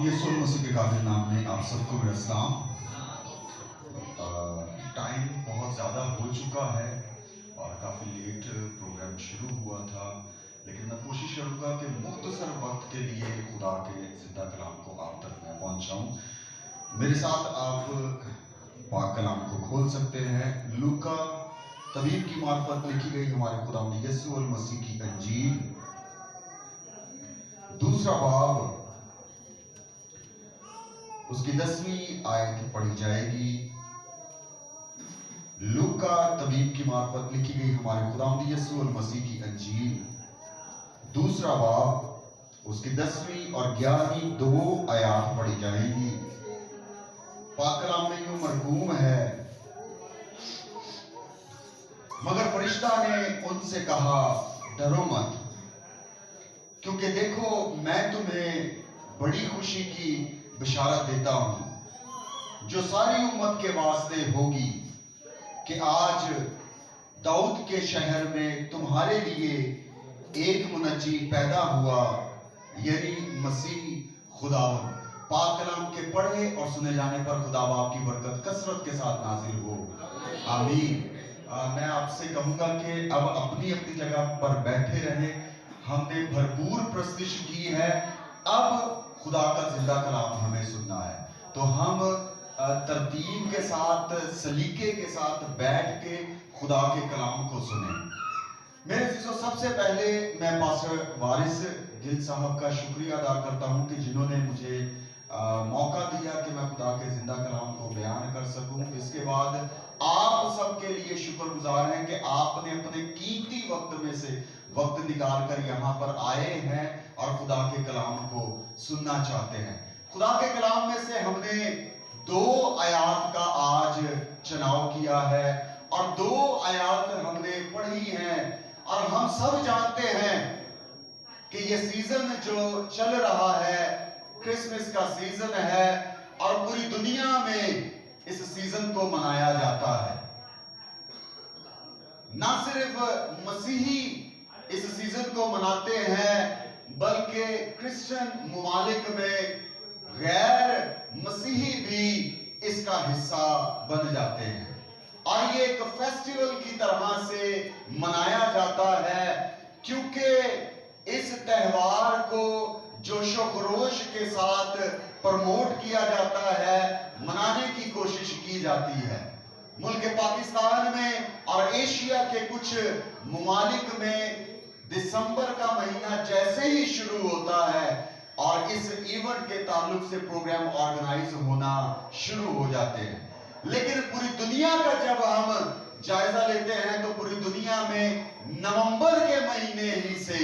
यीशु मसीह के काबिल नाम में आप सबको मेरा सलाम। टाइम बहुत ज़्यादा हो चुका है और काफ़ी लेट प्रोग्राम शुरू हुआ था, लेकिन मैं कोशिश करूँगा कि मुख्तसर वक्त के लिए खुदा के ज़िंदा कलाम को आप तक मैं पहुँचाऊँ। मेरे साथ आप पाक कलाम को खोल सकते हैं। लूका तबीब की मार्फत लिखी गई हमारे खुदावंद यीशु मसीह की अंजील, दूसरा बाब, उसकी 10वीं आयत पढ़ी जाएगी। लूका तबीब की मार्फत लिखी गई हमारे खुदावंद यीशु मसीह की अंजील, दूसरा बाब, उसकी 10वीं और 11वीं 2 आयत पढ़ी जाएंगी। पाक कलाम में यूं मरकूम है, मगर फरिश्ता ने उनसे कहा, डरो मत, क्योंकि देखो मैं तुम्हें बड़ी खुशी की बिशारत देता हूं जो सारी उम्मत के वास्ते होगी, कि आज दाऊद के शहर में तुम्हारे लिए एक मुनज्जी पैदा हुआ, यानी मसीह खुदावंद। पाक कलाम के पढ़े और सुने जाने पर खुदा बाप की बरकत कसरत के साथ नाजिल हो, आमीन। मैं आपसे कहूंगा कि अब अपनी अपनी जगह पर बैठे रहें। हमने भरपूर प्रस्तुति की है, अब खुदा का जिंदा कलाम हमें सुनना है, तो हम तरतीब के साथ, सलीके के साथ बैठ के खुदा के कलाम को सुने। मेरे चीज़ों, सबसे पहले मैं पास्टर वारिस गिल साहब का शुक्रिया अदा करता हूं कि जिन्होंने मुझे मौका दिया कि मैं खुदा के जिंदा कलाम को बयान कर सकूं। इसके बाद आप सबके लिए शुक्रगुजार हैं कि आपने अपने कीमती वक्त में से वक्त निकाल कर यहाँ पर आए हैं और खुदा के कलाम को सुनना चाहते हैं। खुदा के कलाम में से हमने 2 आयत का आज चुनाव किया है और 2 आयत हमने पढ़ी हैं, और हम सब जानते हैं कि ये सीजन जो चल रहा है, क्रिसमस का सीजन है, और पूरी दुनिया में इस सीजन को मनाया जाता है। ना सिर्फ मसीही इस सीजन को मनाते हैं, बल्कि क्रिश्चियन ममालिक में गैर मसीही भी इसका हिस्सा बन जाते हैं, और ये एक फेस्टिवल की तरह से मनाया जाता है, क्योंकि इस त्योहार को जोशो खरोश के साथ प्रमोट किया जाता है, मनाने की कोशिश की जाती है। मुल्क पाकिस्तान में और एशिया के कुछ ममालिक में दिसंबर का महीना जैसे ही शुरू होता है और इस इवेंट के ताल्लुक से प्रोग्राम ऑर्गेनाइज होना शुरू हो जाते हैं। लेकिन पूरी दुनिया का जब हम जायजा लेते हैं तो पूरी दुनिया में नवंबर के महीने ही से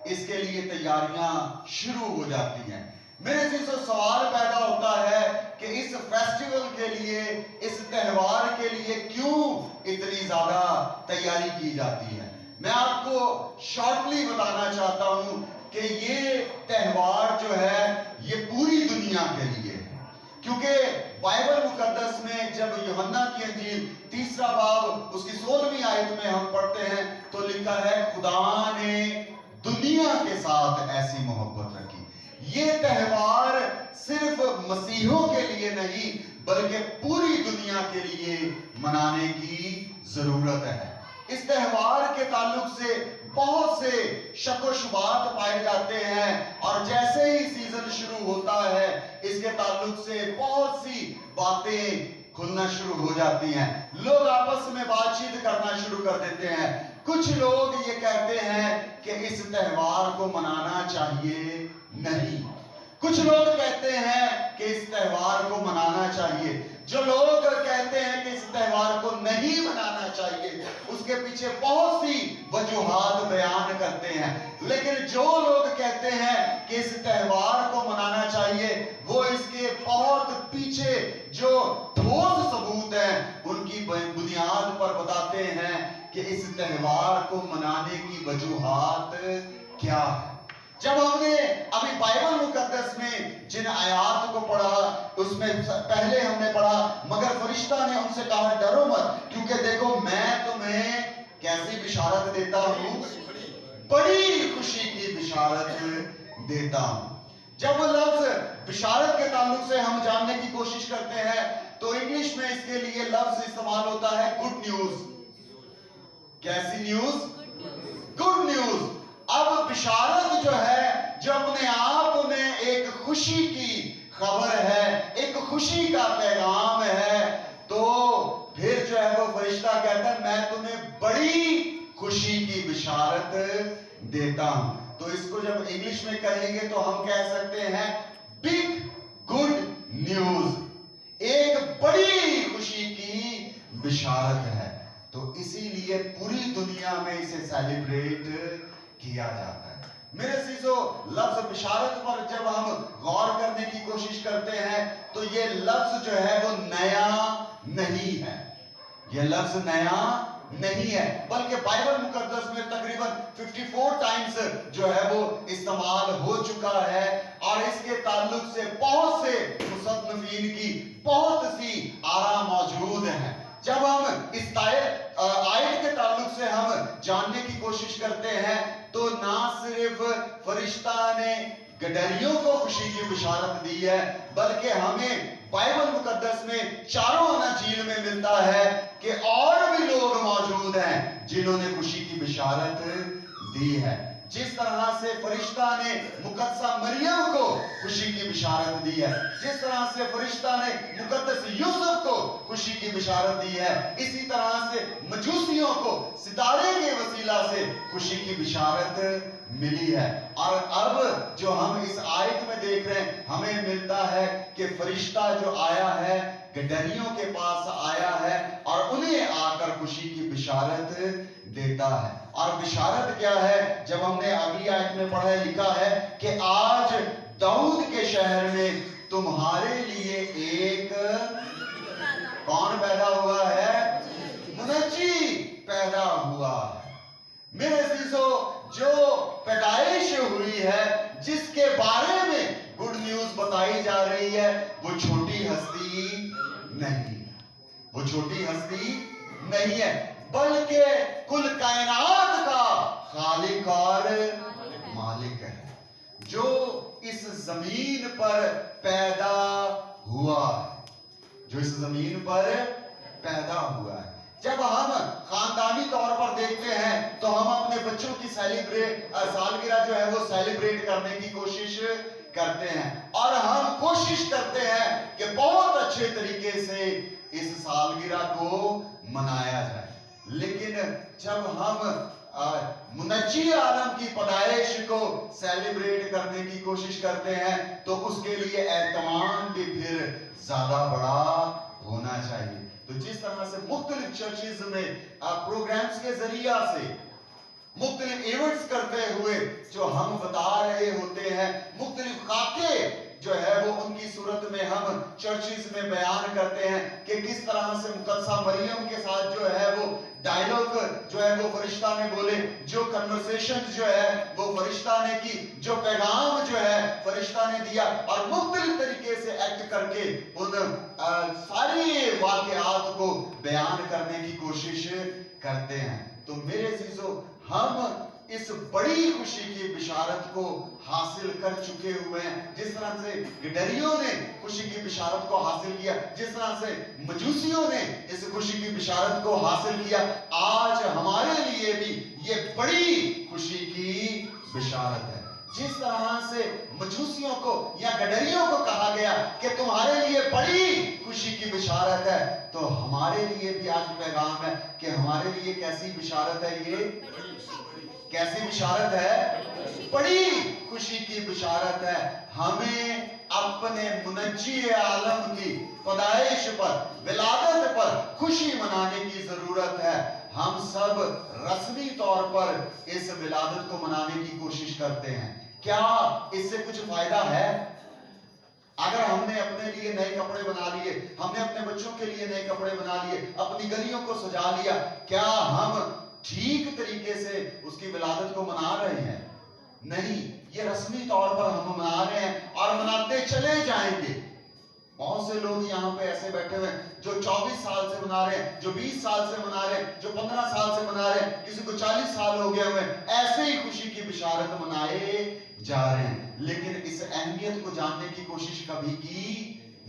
इसके लिए तैयारियां शुरू हो जाती हैं। मेरे से सवाल पैदा होता है कि इस फेस्टिवल के लिए, इस त्योहार के लिए क्यों इतनी ज्यादा तैयारी की जाती है। मैं आपको शॉर्टली बताना चाहता हूं कि ये त्योहार जो है ये पूरी दुनिया के लिए है, क्योंकि बाइबल मुकद्दस में जब यूहन्ना की अंजील 3रा बाब उसकी 16वीं आयत में हम पढ़ते हैं तो लिखा है, खुदा ने दुनिया के साथ ऐसी मोहब्बत रखी। ये त्योहार सिर्फ मसीहों के लिए नहीं बल्कि पूरी दुनिया के लिए मनाने की जरूरत है। इस त्योहार के ताल्लुक से बहुत से शक शुबात पाए जाते हैं, और जैसे ही सीजन शुरू होता है इसके ताल्लुक से बहुत सी बातें खुलना शुरू हो जाती हैं। लोग आपस में बातचीत करना शुरू कर देते हैं। कुछ लोग ये कहते हैं कि इस त्योहार को मनाना चाहिए नहीं, कुछ लोग कहते हैं कि इस त्योहार को मनाना चाहिए। जो लोग कहते हैं कि इस त्योहार को नहीं मनाना चाहिए उसके पीछे बहुत सी वजूहात बयान करते हैं, लेकिन जो लोग कहते हैं कि इस त्योहार को मनाना चाहिए वो इसके बहुत पीछे जो ठोस सबूत हैं उनकी बुनियाद पर बताते हैं कि इस त्योहार को मनाने की वजूहात क्या है। जब हमने अभी बाइबल मुकद्दस में जिन आयात को पढ़ा उसमें पहले हमने पढ़ा, मगर फरिश्ता ने उनसे कहा, डरो मत, क्योंकि देखो मैं तुम्हें कैसी बिशारत देता हूं, बड़ी खुशी की बिशारत देता हूं। جب وہ لفظ بشارت کے تعلق سے ہم جاننے کی کوشش کرتے ہیں تو انگلش میں اس کے لیے لفظ استعمال ہوتا ہے گڈ نیوز. کیسی نیوز؟ Good news. اب بشارت جو ہے جو اپنے آپ میں ایک خوشی کی خبر ہے, ایک خوشی کا پیغام ہے, تو پھر جو ہے وہ فرشتہ کہتا ہے میں تمہیں بڑی خوشی کی بشارت دیتا ہوں. تو اس کو جب انگلش میں کہیں گے تو ہم کہہ سکتے ہیں بگ گڈ نیوز, ایک بڑی خوشی کی بشارت ہے. تو اسی لیے پوری دنیا میں اسے سیلیبریٹ کیا جاتا ہے. میرے عزیزو, لفظ بشارت پر جب ہم غور کرنے کی کوشش کرتے ہیں تو یہ لفظ جو ہے وہ نیا نہیں ہے. یہ لفظ نیا نہیں ہے, بلکہ بائبل مقدس میں تقریباً 54 ٹائمز جو ہے وہ استعمال ہو چکا ہے, اور اس کے تعلق سے بہت سے مصنفین کی بہت سی آراء موجود ہیں. جب ہم اس آیت کے تعلق سے ہم جاننے کی کوشش کرتے ہیں تو نہ صرف فرشتہ نے گڈریوں کو خوشی کی بشارت دی ہے, بلکہ ہمیں بائبل مقدس میں چاروں اناجیل میں ملتا ہے کہ اور بھی لوگ موجود ہیں جنہوں نے خوشی کی بشارت دی ہے. جس طرح سے فرشتہ نے مقدسہ مریم کو خوشی کی بشارت دی ہے, جس طرح سے فرشتہ نے مقدس یوسف کو خوشی کی بشارت دی ہے, اسی طرح سے مجوسیوں کو ستارے کے وسیلہ سے خوشی کی بشارت ملی ہے. اور اب جو ہم اس آیت میں دیکھ رہے ہیں ہمیں ملتا ہے کہ فرشتہ جو آیا ہے گڈریوں کے پاس آیا ہے اور انہیں آ کر خوشی کی بشارت دیتا ہے. اور بشارت کیا ہے؟ جب ہم نے اگلی آیت میں پڑھا لکھا ہے کہ آج داؤد کے شہر میں تمہارے لیے ایک کون پیدا ہوا ہے؟ منجی پیدا ہوا ہے. میرے عزیزو, جو پیدائش ہوئی ہے جس کے بارے میں گڈ نیوز بتائی جا رہی ہے وہ چھوٹی ہستی نہیں, وہ چھوٹی ہستی نہیں ہے, بلکہ کل کائنات کا خالق اور مالک ہے, جو اس زمین پر پیدا ہوا ہے, جو اس زمین پر پیدا ہوا ہے. جب ہم خاندانی طور پر دیکھتے ہیں تو ہم اپنے بچوں کی سالگرہ جو ہے وہ سیلیبریٹ کرنے کی کوشش کرتے ہیں, اور ہم کوشش کرتے ہیں کہ بہت اچھے طریقے سے اس سالگرہ کو منایا جائے. لیکن جب ہم منجی عالم کی پیدائش کو سیلیبریٹ کرنے کی کوشش کرتے ہیں تو اس کے لیے اہتمام بھی پھر زیادہ بڑا ہونا چاہیے. تو جس طرح سے مختلف چرچز میں پروگرامز کے ذریعہ سے مختلف ایونٹس کرتے ہوئے جو ہم بتا رہے ہوتے ہیں, مختلف خاکے جو ہے وہ ان کی صورت میں ہم چرچز میں بیان کرتے ہیں کہ کس طرح سے مقدسہ مریم کے ساتھ جو ہے وہ ڈائیلاگ جو ہے وہ فرشتہ نے بولے, جو کنورسیشن جو ہے وہ فرشتہ نے کی, جو پیغام جو ہے فرشتہ نے دیا, اور مختلف طریقے سے ایکٹ کر کے ان ساری واقعات کو بیان کرنے کی کوشش کرتے ہیں. تو میرے عزیزو, ہم اس بڑی خوشی کی بشارت کو حاصل کر چکے ہوئے ہیں. جس طرح سے گڈریوں نے خوشی کی بشارت کو حاصل کیا, جس طرح سے مجوسیوں نے اس خوشی کی بشارت کو حاصل کیا, آج ہمارے لیے بھی یہ بڑی خوشی کی بشارت ہے. جس طرح سے مجوسیوں کو یا گڈریوں کو کہا گیا کہ تمہارے لیے بڑی خوشی کی بشارت ہے, تو ہمارے لیے بھی آج پیغام ہے کہ ہمارے لیے کیسی بشارت ہے, یہ کیسی بشارت ہے؟ بڑی خوشی کی بشارت ہے. ہمیں اپنے منجی عالم کی پیدائش پر, ولادت پر خوشی منانے کی ضرورت ہے. ہم سب رسمی طور پر اس ولادت کو منانے کی کوشش کرتے ہیں. کیا اس سے کچھ فائدہ ہے؟ اگر ہم نے اپنے لیے نئے کپڑے بنا لیے, ہم نے اپنے بچوں کے لیے نئے کپڑے بنا لیے, اپنی گلیوں کو سجا لیا, کیا ہم ٹھیک طریقے سے اس کی ولادت کو منا رہے ہیں؟ نہیں, یہ رسمی طور پر ہم منا رہے ہیں اور مناتے چلے جائیں گے. بہت سے لوگ یہاں پہ ایسے بیٹھے ہوئے ہیں جو 24 سال سے منا رہے ہیں, جو 20 سال سے منا رہے ہیں, جو 15 سال سے منا رہے ہیں, کسی کو 40 سال ہو گئے ہوئے, ایسے ہی خوشی کی بشارت منائے जा रहे हैं, लेकिन इस अहमियत को जानने की कोशिश कभी की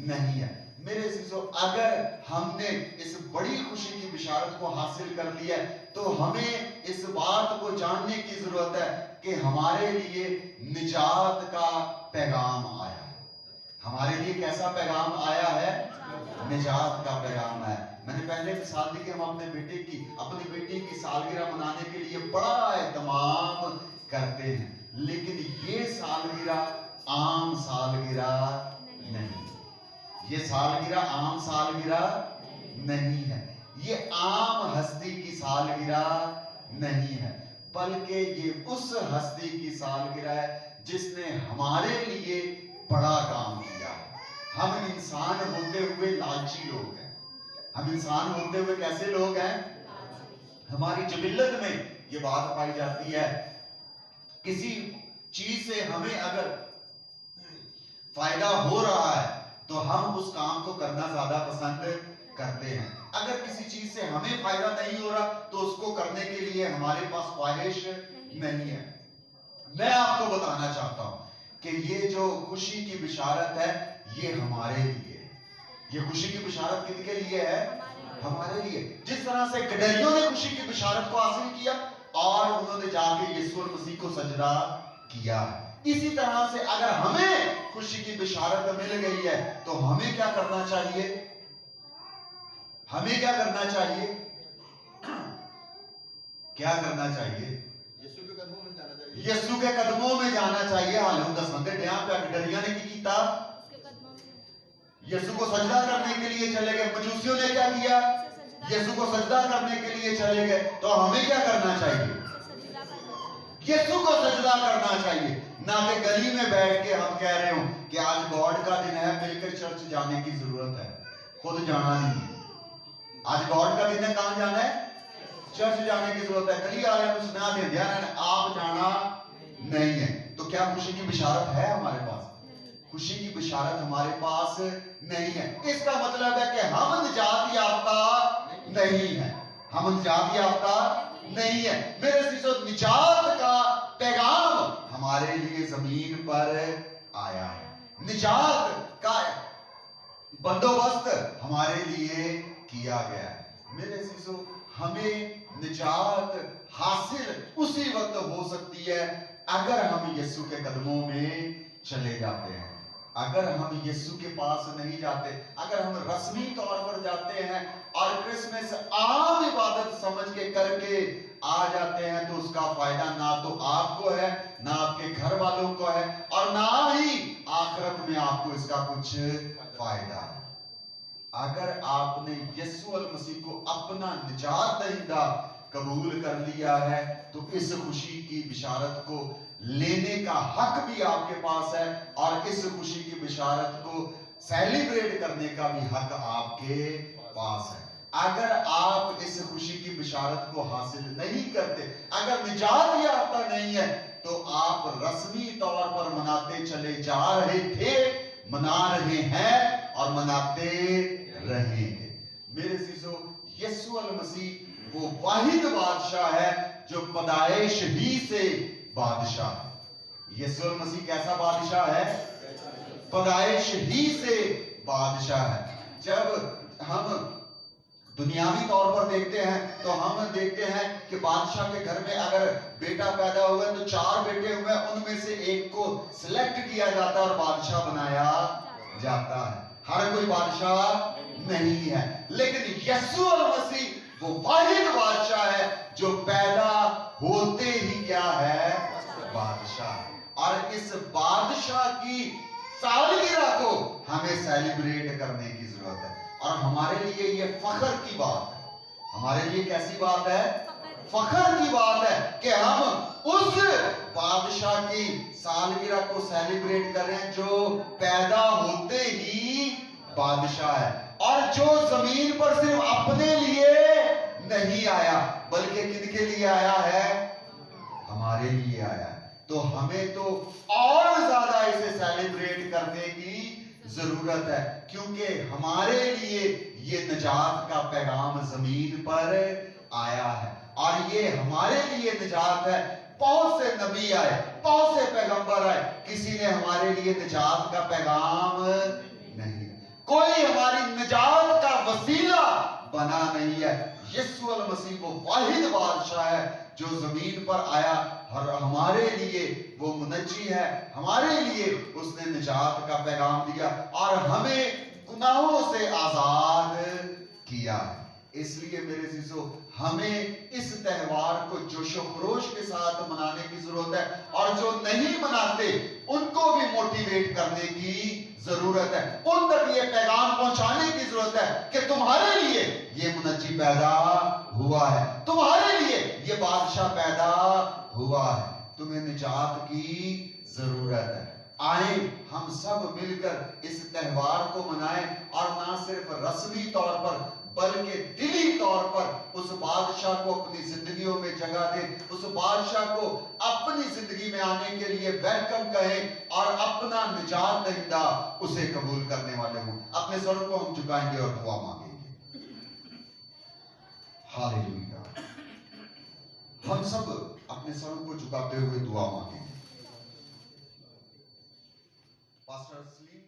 नहीं है। मेरे अजीजों, अगर हमने इस बड़ी खुशी की बिशारत को हासिल कर लिया है, तो हमें इस बात को जानने की जरूरत है कि हमारे लिए निजात का पैगाम आया है। हमारे लिए कैसा पैगाम आया है? निजात का पैगाम है। मैंने पहले मिसाल दी कि हम अपनी बेटी की सालगिरह मनाने के लिए बड़ा एहतमाम करते हैं, लेकिन ये सालगिरह आम सालगिरह नहीं, ये सालगिरह आम सालगिरह नहीं है, ये आम हस्ती की सालगिरह नहीं है, बल्कि ये उस हस्ती की सालगिरह है जिसने हमारे लिए बड़ा काम किया है। हम इंसान होते हुए लालची लोग हैं। हम इंसान होते हुए कैसे लोग हैं? हमारी जिबिल्लत में ये बात पाई जाती है, किसी चीज से हमें अगर फायदा हो रहा है तो हम उस काम को करना ज्यादा पसंद करते हैं। अगर किसी चीज से हमें फायदा नहीं हो रहा तो उसको करने के लिए हमारे पास ख्वाहिश नहीं है। मैं आपको बताना चाहता हूं कि ये जो खुशी की बिशारत है ये हमारे लिए है। ये खुशी की बिशारत किसके लिए है? हमारे लिए। जिस तरह से गडरियों ने खुशी की बिशारत को हासिल किया और उन्होंने जाके यीशु मसीह को सजदा किया, इसी तरह से अगर हमें खुशी की बिशारत मिल गई है तो हमें क्या करना चाहिए? हमें क्या करना चाहिए? क्या करना चाहिए? यीशु के कदमों में जाना चाहिए। यीशु के कदमों में जाना चाहिए। हाल दसवंदे ड्या पे गडरिया ने की कीता? यीशु को सजदा करने के लिए चले गए। मजूसियों ने क्या किया? यीशु को सजदा करने के लिए चले गए। तो हमें क्या करना चाहिए? यीशु को सजदा करना चाहिए, ना कि गली में बैठ के हम कह रहे हो कि आज गॉड का दिन है, मिलकर चर्च जाने की जरूरत है, खुद जाना नहीं। आज गॉड का दिन है, कहां जाना है? चर्च जाने की जरूरत है। गली वाले को सुना दे दिया आप जाना नहीं है। तो क्या खुशी की बिशारत है हमारे पास? खुशी की बिशारत हमारे पास नहीं है। इसका मतलब है कि हम निजात याफ्ता नहीं है, हम निजात याफ्ता नहीं है। मेरे सीसो, निजात का पैगाम हमारे लिए जमीन पर आया है। निजात का बंदोबस्त हमारे लिए किया गया है। मेरे सीसो, हमें निजात हासिल उसी वक्त हो सकती है अगर हम यीशु के कदमों में चले जाते हैं। अगर हम यीशु के पास नहीं जाते, अगर हम रस्मी तौर पर जाते हैं और क्रिसमस आम इबादत समझ के करके आ जाते हैं, तो उसका फायदा ना तो आपको है, ना आपके घर वालों को है, और ना ही आखिरत में आपको इसका कुछ फायदा है। अगर आपने यीशु मसीह को अपना निजात दहिंदा कबूल कर लिया है, तो इस खुशी की बिशारत को लेने का हक भी आपके पास है, और इस खुशी की बिशारत को सेलिब्रेट करने का भी हक आपके पास है। अगर आप इस खुशी की बिशारत को हासिल नहीं करते, अगर निजात याफ्ता नहीं है, तो आप रस्मी तौर पर मनाते चले जा रहे थे, मना रहे हैं और मनाते रहेंगे। मेरे सीसो, यीशु मसीह वो वाहिद बादशाह है जो पैदाइश ही से बादशाह है। यीशु मसीह कैसा बादशाह है? पैदाइश ही से बादशाह है। जब हम दुनियावी तौर पर देखते हैं तो हम देखते हैं कि बादशाह के घर में अगर बेटा पैदा हुआ तो 4 बेटे हुए, उनमें से एक को सिलेक्ट किया जाता है और बादशाह बनाया जाता है। हर कोई बादशाह नहीं है, लेकिन यीशु मसीह वो वाहिद बादशाह है जो पैदा होते ही क्या है? बादशाह। और इस बादशाह की सालगिरह को हमें सेलिब्रेट करने की जरूरत है, और हमारे लिए ये फख्र की बात है। हमारे लिए कैसी बात है? फख्र की बात है कि हम उस बादशाह की सालगिरह को सेलिब्रेट करें जो पैदा होते ही बादशाह है, और जो जमीन पर सिर्फ अपने लिए नहीं आया बल्कि किसके लिए आया है? हमारे लिए आया है। तो हमें तो और ज्यादा इसे सेलिब्रेट करने की जरूरत है, क्योंकि हमारे लिए ये निजात का पैगाम जमीन पर आया है, और ये हमारे लिए निजात है बहुत से नबी आए, बहुत से पैगंबर आए, किसी ने हमारे लिए निजात का पैगाम नहीं, कोई हमारी निजात का वसीला बना नहीं है। यीशु अल मसीह वो वाहिद बादशाह है जो जमीन पर आया और हमारे लिए वो मुनज्जी है, हमारे लिए उसने निजात का पैगाम दिया और हमें गुनाहों से आजाद किया है। इसलिए मेरे अजीजों, हमें इस त्योहार को जोशो खरोश के साथ मनाने की जरूरत है, और जो नहीं मनाते उनको भी मोटिवेट करने की जरूरत है, उन तक ये पैगाम पहुंचाने की जरूरत है कि तुम्हारे लिए ये मुनज्जी पैदा हुआ है, तुम्हारे लिए ये बादशाह पैदा हुआ है, तुम्हें निजात की जरूरत है। आए हम सब मिलकर इस त्योहार को मनाएं, और ना सिर्फ रस्मी तौर पर बल्कि दिली तौर पर उस बादशाह को अपनी जिंदगियों में जगह दें, उस बादशाह को अपनी जिंदगी में आने के लिए वेलकम कहें और अपना निजात दहिंदा उसे कबूल करने वाले हों। अपने सरों को हम झुकाएंगे और दुआ मांगेंगे। हालेलुया। हम सब अपने सरों को झुकाते हुए दुआ मांगेंगे। पास्टर सलीम